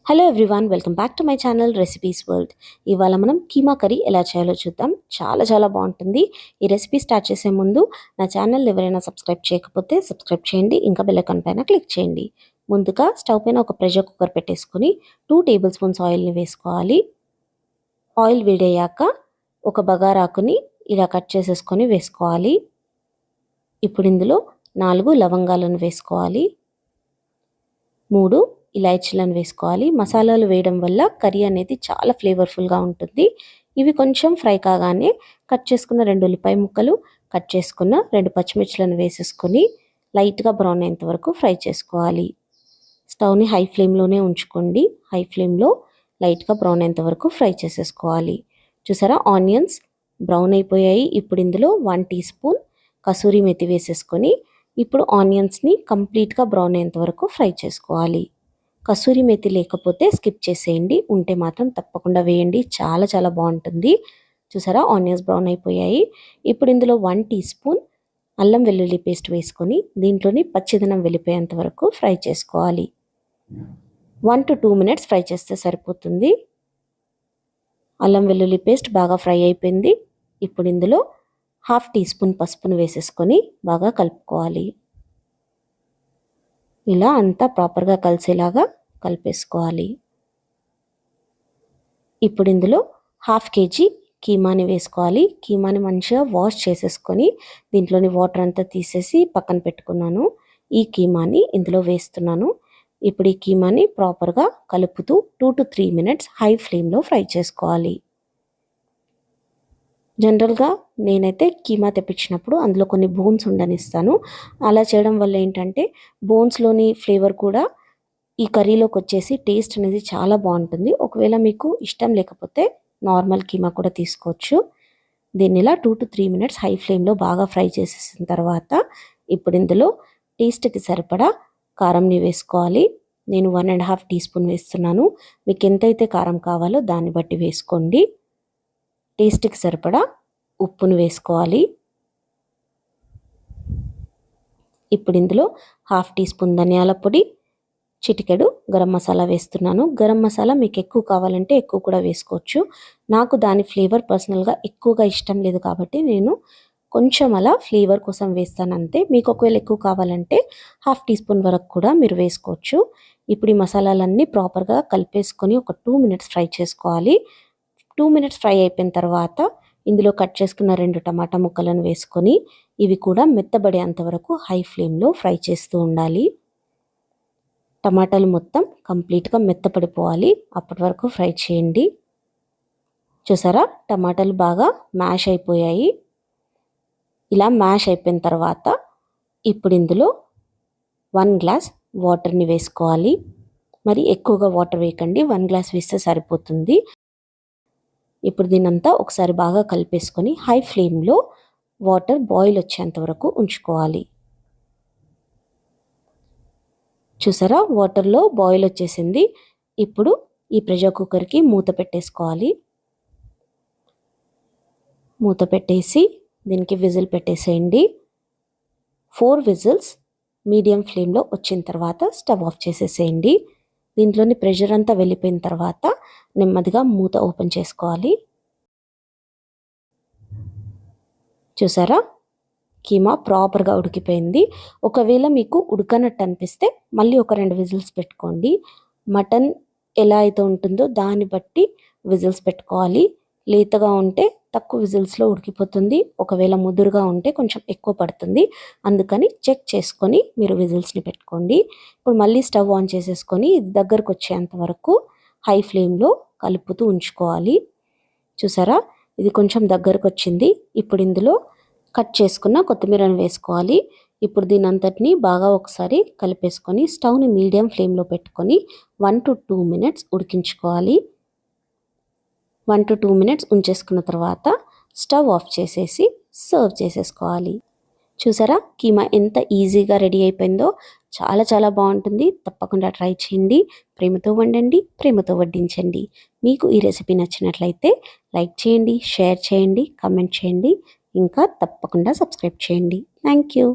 Hello everyone, welcome back to my channel recipes world. ఇవాళ మనం keema curry ఎలా చేయాలో చూద్దాం. చాలా బాగుంటుంది. ఈ రెసిపీ స్టార్ట్ చేసే ముందు నా ఛానల్ ఎవరైనా సబ్స్క్రైబ్ చేయకపోతే సబ్స్క్రైబ్ చేయండి, ఇంకా బెల్ ఐకాన్ పైన క్లిక్ చేయండి. ముందుగా స్టవ్ పైన ఒక ప్రెషర్ కుక్కర్ పెట్టేసుకొని 2 టేబుల్ స్పూన్స్ ఆయిల్ని వేసుకోవాలి. ఆయిల్ వేడయ్యాక ఒక బగారాకుని ఇలా కట్ చేసేసుకొని వేసుకోవాలి. ఇప్పుడు ఇందులో 4 లవంగాలను వేసుకోవాలి, 3 ఇలాచీలను వేసుకోవాలి. మసాలాలు వేయడం వల్ల కర్రీ అనేది చాలా ఫ్లేవర్ఫుల్గా ఉంటుంది. ఇవి కొంచెం ఫ్రై కాగానే కట్ చేసుకున్న 2 ఉల్లిపాయ ముక్కలు, కట్ చేసుకున్న 2 పచ్చిమిర్చిలను వేసేసుకొని లైట్గా బ్రౌన్ అయ్యేంత వరకు ఫ్రై చేసుకోవాలి. స్టవ్ని హై ఫ్లేమ్లోనే ఉంచుకోండి. హై ఫ్లేమ్లో లైట్గా బ్రౌన్ అయ్యేంత వరకు ఫ్రై చేసేసుకోవాలి. చూసారా, ఆనియన్స్ బ్రౌన్ అయిపోయాయి. ఇప్పుడు ఇందులో 1 టీ స్పూన్ కసూరి మెతి వేసేసుకొని ఇప్పుడు ఆనియన్స్ని కంప్లీట్గా బ్రౌన్ అయ్యేంత వరకు ఫ్రై చేసుకోవాలి. కసూరి మెతి లేకపోతే స్కిప్ చేసేయండి, ఉంటే మాత్రం తప్పకుండా వేయండి. చాలా బాగుంటుంది. చూసారా, ఆనియన్స్ బ్రౌన్ అయిపోయాయి. ఇప్పుడు ఇందులో 1 టీ స్పూన్ అల్లం వెల్లుల్లి పేస్ట్ వేసుకొని దీంట్లోని పచ్చిదనం వెళ్ళిపోయేంత వరకు ఫ్రై చేసుకోవాలి. 1 to 2 మినిట్స్ ఫ్రై చేస్తే సరిపోతుంది. అల్లం వెల్లుల్లి పేస్ట్ బాగా ఫ్రై అయిపోయింది. ఇప్పుడు ఇందులో 1/2 టీ స్పూన్ పసుపును వేసేసుకొని బాగా కలుపుకోవాలి. ఇలా అంతా ప్రాపర్గా కలిసేలాగా కలిపేసుకోవాలి. ఇప్పుడు ఇందులో 1/2 kg కీమాని వేసుకోవాలి. కీమాని మంచిగా వాష్ చేసేసుకొని దీంట్లోని వాటర్ అంతా తీసేసి పక్కన పెట్టుకున్నాను. ఈ కీమాని ఇందులో వేస్తున్నాను. ఇప్పుడు ఈ కీమాని ప్రాపర్గా కలుపుతూ 2 to 3 మినిట్స్ హై ఫ్లేమ్లో ఫ్రై చేసుకోవాలి. జనరల్గా నేనైతే కీమా తెప్పించినప్పుడు అందులో కొన్ని బోన్స్ ఉండనిస్తాను. అలా చేయడం వల్ల ఏంటంటే బోన్స్లోని ఫ్లేవర్ కూడా ఈ కర్రీలోకి వచ్చేసి టేస్ట్ అనేది చాలా బాగుంటుంది. ఒకవేళ మీకు ఇష్టం లేకపోతే నార్మల్ కీమా కూడా తీసుకోవచ్చు. దీన్ని ఇలా 2 to 3 మినిట్స్ హై ఫ్లేమ్లో బాగా ఫ్రై చేసేసిన తర్వాత ఇప్పుడు ఇందులో టేస్ట్కి సరిపడా కారంని వేసుకోవాలి. నేను 1.5 టీ స్పూన్ వేస్తున్నాను. మీకు ఎంతైతే కారం కావాలో దాన్ని బట్టి వేసుకోండి. టేస్ట్కి సరిపడా ఉప్పును వేసుకోవాలి. ఇప్పుడు ఇందులో 1/2 టీ స్పూన్ ధనియాల పొడి, చిటికెడు గరం మసాలా వేస్తున్నాను. గరం మసాలా మీకు ఎక్కువ కావాలంటే ఎక్కువ కూడా వేసుకోవచ్చు. నాకు దాని ఫ్లేవర్ పర్సనల్గా ఎక్కువగా ఇష్టం లేదు కాబట్టి నేను కొంచెం అలా ఫ్లేవర్ కోసం వేస్తాను అంతే. మీకు ఒకవేళ ఎక్కువ కావాలంటే 1/2 టీ స్పూన్ వరకు కూడా మీరు వేసుకోవచ్చు. ఇప్పుడు ఈ మసాలాలన్నీ ప్రాపర్గా కలిపేసుకొని ఒక 2 మినిట్స్ ఫ్రై చేసుకోవాలి. 2 మినిట్స్ ఫ్రై అయిపోయిన తర్వాత ఇందులో కట్ చేసుకున్న 2 టమాటా ముక్కలను వేసుకొని ఇవి కూడా మెత్తబడేంత వరకు హై ఫ్లేమ్లో ఫ్రై చేస్తూ ఉండాలి. టమాటాలు మొత్తం కంప్లీట్గా మెత్తపడిపోవాలి, అప్పటి వరకు ఫ్రై చేయండి. చూసారా, టమాటాలు బాగా మ్యాష్ అయిపోయాయి. ఇలా మ్యాష్ అయిపోయిన తర్వాత ఇప్పుడు ఇందులో 1 గ్లాస్ వాటర్ని వేసుకోవాలి. మరి ఎక్కువగా వాటర్ వేయకండి, 1 గ్లాస్ వేస్తే సరిపోతుంది. ఇప్పుడు దీనంతా ఒకసారి బాగా కలిపేసుకొని హై ఫ్లేమ్లో వాటర్ బాయిల్ వచ్చేంత వరకు ఉంచుకోవాలి. చూసారా, వాటర్లో బాయిల్ వచ్చేసింది. ఇప్పుడు ఈ ప్రెషర్ కుక్కర్కి మూత పెట్టేసుకోవాలి. మూత పెట్టేసి దీనికి విజిల్ పెట్టేసేయండి. 4 విజిల్స్ మీడియం ఫ్లేమ్లో వచ్చిన తర్వాత స్టవ్ ఆఫ్ చేసేసేయండి. దీంట్లోని ప్రెషర్ అంతా వెళ్ళిపోయిన తర్వాత నెమ్మదిగా మూత ఓపెన్ చేసుకోవాలి. చూసారా, కీమా ప్రాపర్గా ఉడికిపోయింది. ఒకవేళ మీకు ఉడకనట్టు అనిపిస్తే మళ్ళీ ఒక 2 విజిల్స్ పెట్టుకోండి. మటన్ ఎలా అయితే ఉంటుందో దాన్ని బట్టి విజిల్స్ పెట్టుకోవాలి. లేతగా ఉంటే తక్కువ విజిల్స్లో ఉడికిపోతుంది, ఒకవేళ ముదురుగా ఉంటే కొంచెం ఎక్కువ పడుతుంది. అందుకని చెక్ చేసుకొని మీరు విజిల్స్ని పెట్టుకోండి. ఇప్పుడు మళ్ళీ స్టవ్ ఆన్ చేసేసుకొని ఇది దగ్గరకు వచ్చేంత వరకు హై ఫ్లేమ్లో కలుపుతూ ఉంచుకోవాలి. చూసారా, ఇది కొంచెం దగ్గరకు వచ్చింది. ఇప్పుడు ఇందులో కట్ చేసుకున్న కొత్తిమీరను వేసుకోవాలి. ఇప్పుడు దీని అంతటిని బాగా ఒకసారి కలిపేసుకొని స్టవ్ని మీడియం ఫ్లేమ్లో పెట్టుకొని 1 to 2 మినిట్స్ ఉడికించుకోవాలి. 1 to 2 మినిట్స్ ఉంచేసుకున్న తర్వాత స్టవ్ ఆఫ్ చేసేసి సర్వ్ చేసేసుకోవాలి. చూసారా, కీమా ఎంత ఈజీగా రెడీ అయిపోయిందో. చాలా బాగుంటుంది. తప్పకుండా ట్రై చేయండి. ప్రేమతో వండండి, ప్రేమతో వడ్డించండి. మీకు ఈ రెసిపీ నచ్చినట్లయితే లైక్ చేయండి, షేర్ చేయండి, కామెంట్ చేయండి, ఇంకా తప్పకుండా సబ్స్క్రైబ్ చేయండి. Thank you.